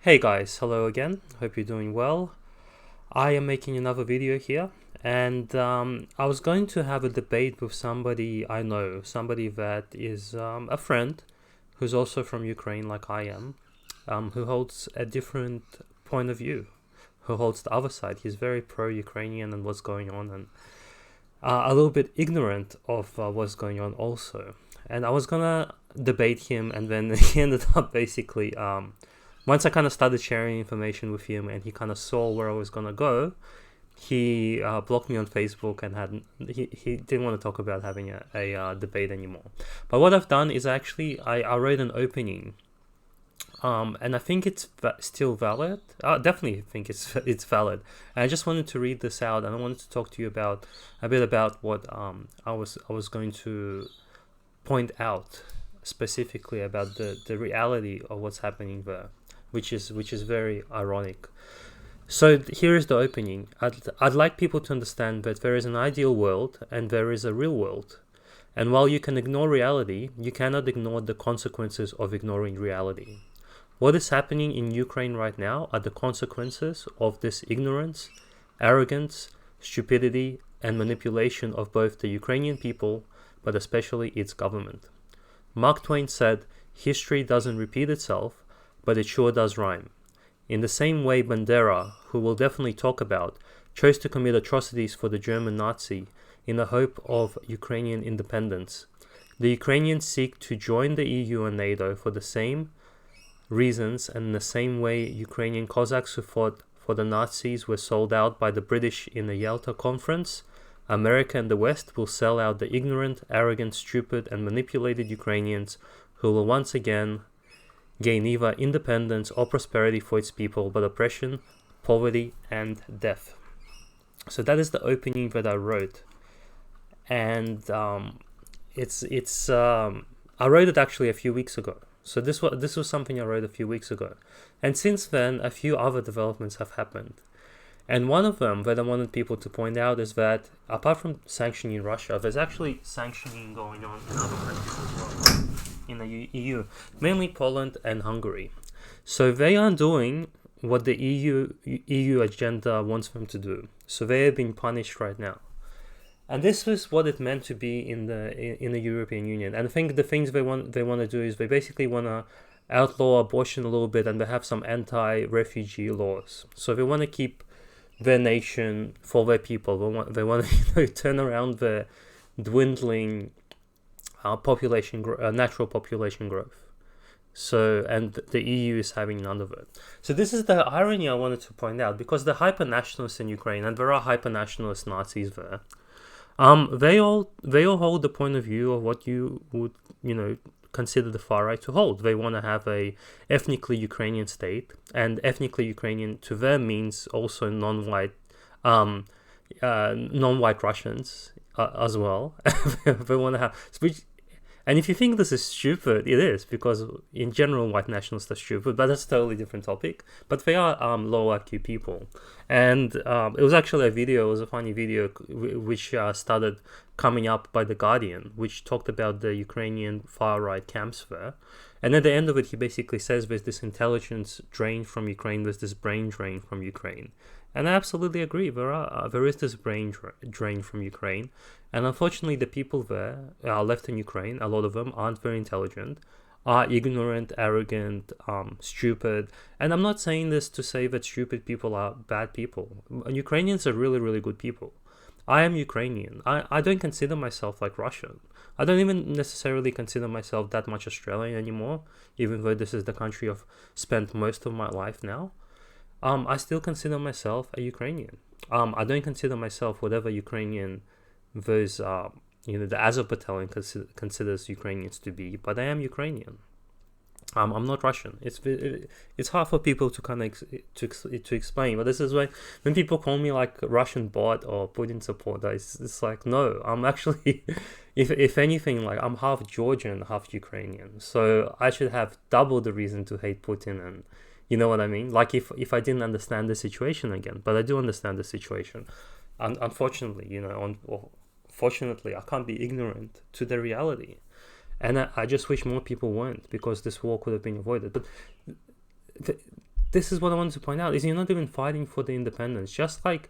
Hey guys, hello again. Hope you're doing well. I am making another video here, and I was going to have a debate with somebody I know, somebody that is a friend who's also from Ukraine, like I am, who holds a different point of view, who holds the other side. He's very pro-Ukrainian and what's going on, and a little bit ignorant of what's going on also. And I was gonna debate him, and then he ended up basically. Once I kind of started sharing information with him and he kind of saw where I was going to go, he blocked me on Facebook and he didn't want to talk about having a debate anymore. But what I've done is I wrote an opening, and I think it's still valid. I definitely think it's valid. And I just wanted to read this out, and I wanted to talk to you about a bit about what I was going to point out specifically about the reality of what's happening there, which is very ironic. So here is the opening. I'd like people to understand that there is an ideal world and there is a real world. And while you can ignore reality, you cannot ignore the consequences of ignoring reality. What is happening in Ukraine right now are the consequences of this ignorance, arrogance, stupidity, and manipulation of both the Ukrainian people, but especially its government. Mark Twain said, "History doesn't repeat itself, but it sure does rhyme." In the same way Bandera, who we'll definitely talk about, chose to commit atrocities for the German Nazi in the hope of Ukrainian independence, the Ukrainians seek to join the EU and NATO for the same reasons, and in the same way Ukrainian Cossacks who fought for the Nazis were sold out by the British in the Yalta Conference, America and the West will sell out the ignorant, arrogant, stupid, and manipulated Ukrainians who will once again gain neither independence or prosperity for its people, but oppression, poverty, and death. So that is the opening that I wrote, and I wrote it actually a few weeks ago. So this was something I wrote a few weeks ago, and since then a few other developments have happened. And one of them that I wanted people to point out is that apart from sanctioning Russia, there's actually sanctioning going on in other countries as well in the EU, mainly Poland and Hungary. So they are doing what the EU agenda wants them to do. So they are being punished right now. And this was what it meant to be in the European Union. And I think the things they want to do is they basically want to outlaw abortion a little bit, and they have some anti-refugee laws. So they want to keep their nation for their people. They want to turn around the dwindling natural population growth. So, and the EU is having none of it. So this is the irony I wanted to point out, because the hyper-nationalists in Ukraine, and there are hyper-nationalist Nazis there, they all hold the point of view of what you would, consider the far right to hold. They want to have a ethnically Ukrainian state, and ethnically Ukrainian to them means also non-white Russians as well. They want to have, and if you think this is stupid, it is, because in general white nationalists are stupid, but that's a totally different topic. But they are low IQ people. And it was actually it was a funny video which started coming up by The Guardian, which talked about the Ukrainian far-right camps there. And at the end of it, he basically says there's this intelligence drain from Ukraine, there's this brain drain from Ukraine. And I absolutely agree. There is this brain drain from Ukraine, and unfortunately, the people there left in Ukraine, a lot of them aren't very intelligent, are ignorant, arrogant, stupid. And I'm not saying this to say that stupid people are bad people. Ukrainians are really, really good people. I am Ukrainian. I don't consider myself like Russian. I don't even necessarily consider myself that much Australian anymore, even though this is the country I've spent most of my life now. I still consider myself a Ukrainian. I don't consider myself whatever Ukrainian those, the Azov battalion considers Ukrainians to be, but I am Ukrainian. I'm not Russian. It's hard for people to kind of to explain, but this is when people call me like Russian bot or Putin supporter, it's like, no, I'm actually, if anything, like I'm half Georgian, half Ukrainian, so I should have double the reason to hate Putin. And you know what I mean? Like if I didn't understand the situation again, but I do understand the situation. And unfortunately, fortunately, I can't be ignorant to the reality. And I just wish more people weren't, because this war could have been avoided. But this is what I wanted to point out, is you're not even fighting for the independence. Just like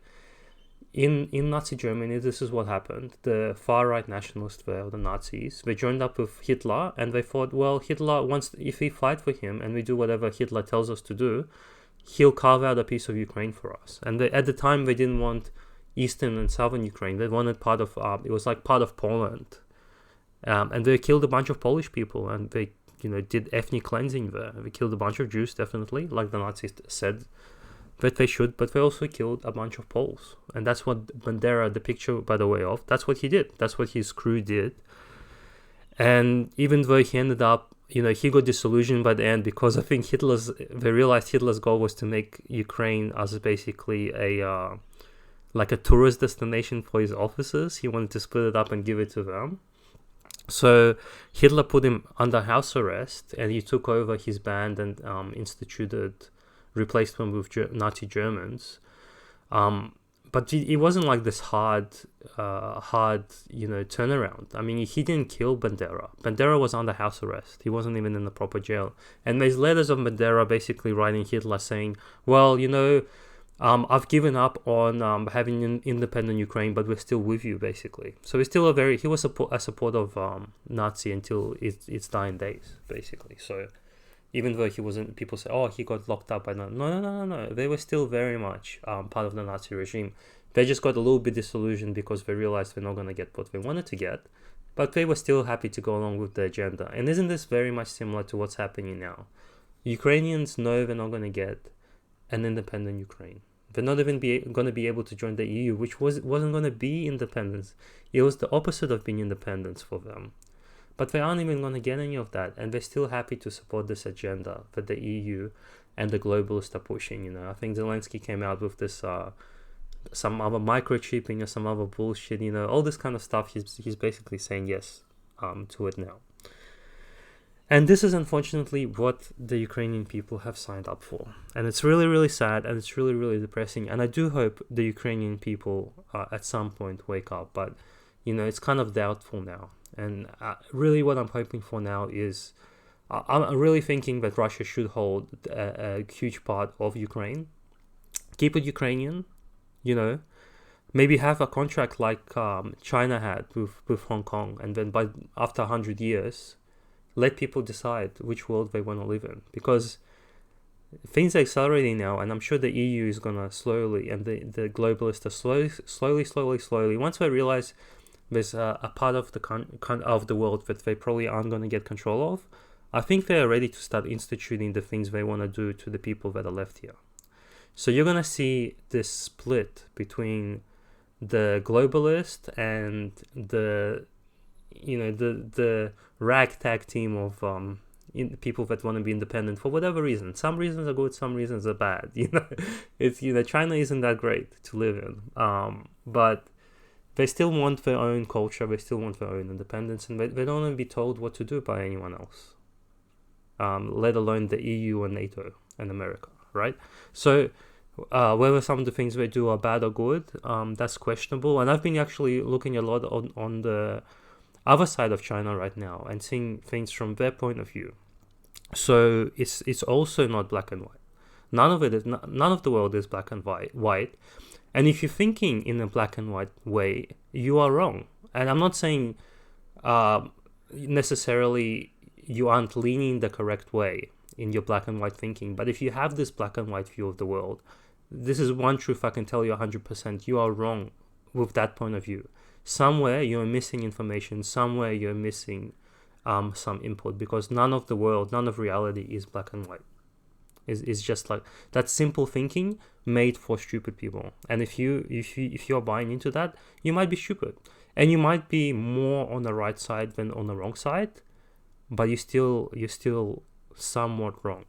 in Nazi Germany, this is what happened. The far-right nationalists there, the Nazis, they joined up with Hitler, and they thought, well, Hitler wants, if we fight for him and we do whatever Hitler tells us to do, he'll carve out a piece of Ukraine for us. And at the time, they didn't want eastern and southern Ukraine. They wanted part of, it was like part of Poland. And they killed a bunch of Polish people, and they, did ethnic cleansing there. They killed a bunch of Jews, definitely, like the Nazis said that they should, but they also killed a bunch of Poles. And that's what Bandera, the picture, by the way, of, that's what he did. That's what his crew did. And even though he ended up, he got disillusioned by the end, because I think they realized Hitler's goal was to make Ukraine as basically like a tourist destination for his officers. He wanted to split it up and give it to them. So Hitler put him under house arrest, and he took over his band and replaced them with Nazi Germans. But it wasn't like this hard, turnaround. I mean, he didn't kill Bandera. Bandera was under house arrest. He wasn't even in the proper jail. And there's letters of Bandera basically writing Hitler saying, well, I've given up on having an independent Ukraine, but we're still with you, basically. So he's still he was a support of Nazi until its dying days, basically. So even though he wasn't, people say, oh, he got locked up by no. They were still very much part of the Nazi regime. They just got a little bit disillusioned because they realized they're not going to get what they wanted to get, but they were still happy to go along with the agenda. And isn't this very much similar to what's happening now? Ukrainians know they're not going to get an independent Ukraine. They're not even going to be able to join the EU, which wasn't going to be independence. It was the opposite of being independence for them. But they aren't even going to get any of that, and they're still happy to support this agenda that the EU and the globalists are pushing. I think Zelensky came out with this some other microchipping or some other bullshit. All this kind of stuff. He's basically saying yes to it now. And this is unfortunately what the Ukrainian people have signed up for. And it's really, really sad, and it's really, really depressing. And I do hope the Ukrainian people at some point wake up. But, it's kind of doubtful now. And really what I'm hoping for now is, I'm really thinking that Russia should hold a huge part of Ukraine. Keep it Ukrainian, maybe have a contract like China had with Hong Kong. And then after 100 years, let people decide which world they want to live in, because things are accelerating now, and I'm sure the EU is going to slowly, and the globalists are slowly, once they realize there's a part of the world that they probably aren't going to get control of, I think they're ready to start instituting the things they want to do to the people that are left here. So you're going to see this split between the globalist and the ragtag team of people that want to be independent for whatever reason. Some reasons are good, some reasons are bad. It's China isn't that great to live in, but they still want their own culture. They still want their own independence, and they don't want to be told what to do by anyone else, let alone the EU and NATO and America, right? So whether some of the things they do are bad or good, that's questionable. And I've been actually looking a lot on the other side of China right now and seeing things from their point of view. So it's also not black and white. None of the world is black and white. And if you're thinking in a black and white way, you are wrong. And I'm not saying necessarily you aren't leaning the correct way in your black and white thinking. But if you have this black and white view of the world, this is one truth I can tell you 100%. You are wrong with that point of view. Somewhere you're missing information. Somewhere you're missing some input, because none of reality is black and white. Is just like that simple thinking made for stupid people. And if you're buying into that, you might be stupid, and you might be more on the right side than on the wrong side, but you're still somewhat wrong.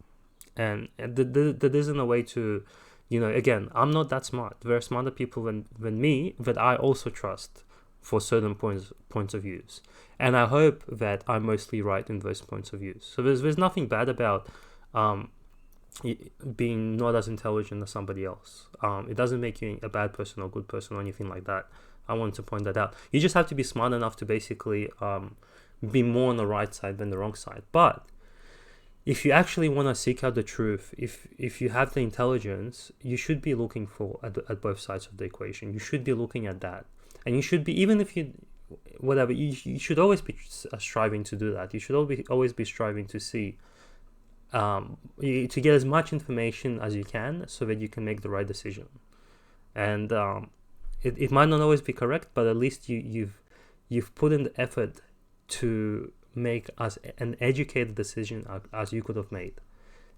And there isn't a way to, again, I'm not that smart. There are smarter people than me that I also trust for certain points of views, and I hope that I'm mostly right in those points of views. So there's nothing bad about being not as intelligent as somebody else. It doesn't make you a bad person or good person or anything like that. I want to point that out. You just have to be smart enough to basically be more on the right side than the wrong side. But if you actually want to seek out the truth, if you have the intelligence, you should be looking for at both sides of the equation. You should be looking at that, and you should be, even if you whatever, you should always be striving to do that. You should always be striving to see, to get as much information as you can so that you can make the right decision. And it might not always be correct, but at least you've put in the effort to make as an educated decision as you could have made.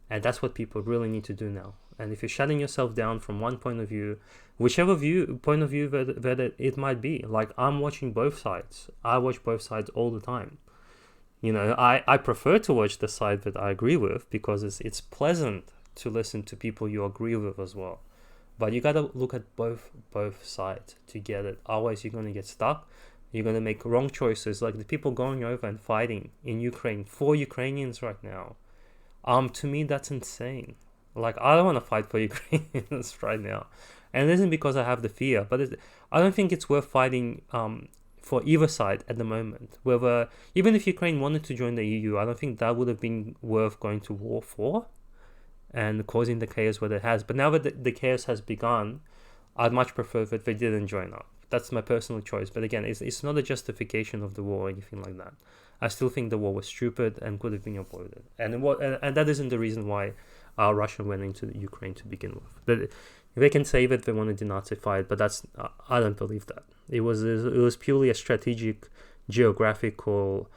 And that's what people really need to do now. And if you're shutting yourself down from one point of view, whichever point of view that it might be, like I'm watching both sides. I watch both sides all the time. You know, I prefer to watch the side that I agree with, because it's pleasant to listen to people you agree with as well. But you gotta look at both sides to get it. Otherwise, you're gonna get stuck. You're gonna make wrong choices. Like the people going over and fighting in Ukraine for Ukrainians right now. To me, that's insane. Like, I don't want to fight for Ukrainians right now, and it isn't because I have the fear, but I don't think it's worth fighting for either side at the moment. Whether, even if Ukraine wanted to join the EU, I don't think that would have been worth going to war for and causing the chaos what it has. But now that the chaos has begun, I'd much prefer that they didn't join up. That's my personal choice. But again, it's not a justification of the war or anything like that. I still think the war was stupid and could have been avoided. And that isn't the reason why Russia went into Ukraine to begin with. They can say that they want to denazify it, but I don't believe that. It was purely a strategic, geographical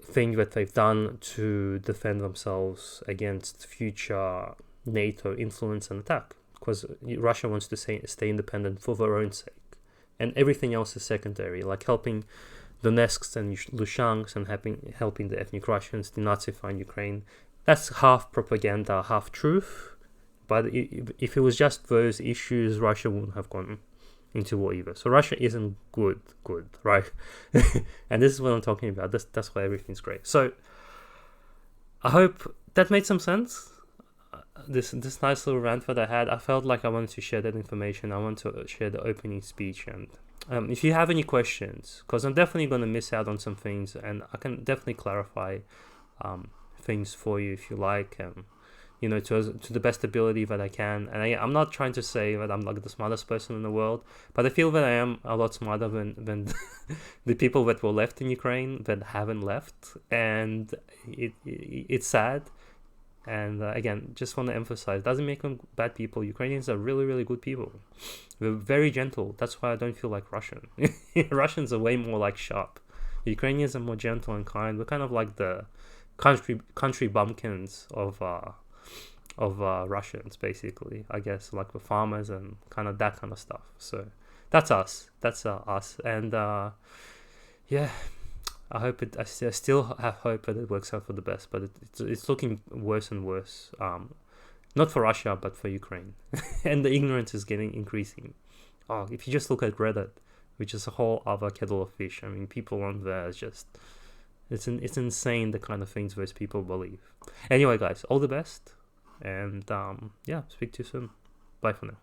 thing that they've done to defend themselves against future NATO influence and attack. Because Russia wants to stay independent for their own sake. And everything else is secondary, like helping Donetsk and Luhansk and helping the ethnic Russians denazify Ukraine. That's half propaganda, half truth. But if it was just those issues, Russia wouldn't have gone into war either. So Russia isn't good, right? And this is what I'm talking about. That's why everything's great. So I hope that made some sense. This nice little rant that I had, I felt like I wanted to share that information. I want to share the opening speech, and if you have any questions, because I'm definitely going to miss out on some things, and I can definitely clarify things for you if you like, to the best ability that I can. And I'm not trying to say that I'm like the smartest person in the world, but I feel that I am a lot smarter than the people that were left in Ukraine that haven't left, and it's sad. And again, just want to emphasize, doesn't make them bad people. Ukrainians are really, really good people. They're very gentle. That's why I don't feel like Russian. Russians are way more like sharp. Ukrainians are more gentle and kind. We're kind of like the country bumpkins of Russians, basically. I guess, like the farmers and kind of that kind of stuff. So that's us. That's us. And yeah. I still have hope that it works out for the best, but it's looking worse and worse. Not for Russia, but for Ukraine. And the ignorance is increasing. If you just look at Reddit, which is a whole other kettle of fish. I mean, people on there is just... It's insane the kind of things those people believe. Anyway, guys, all the best. And speak to you soon. Bye for now.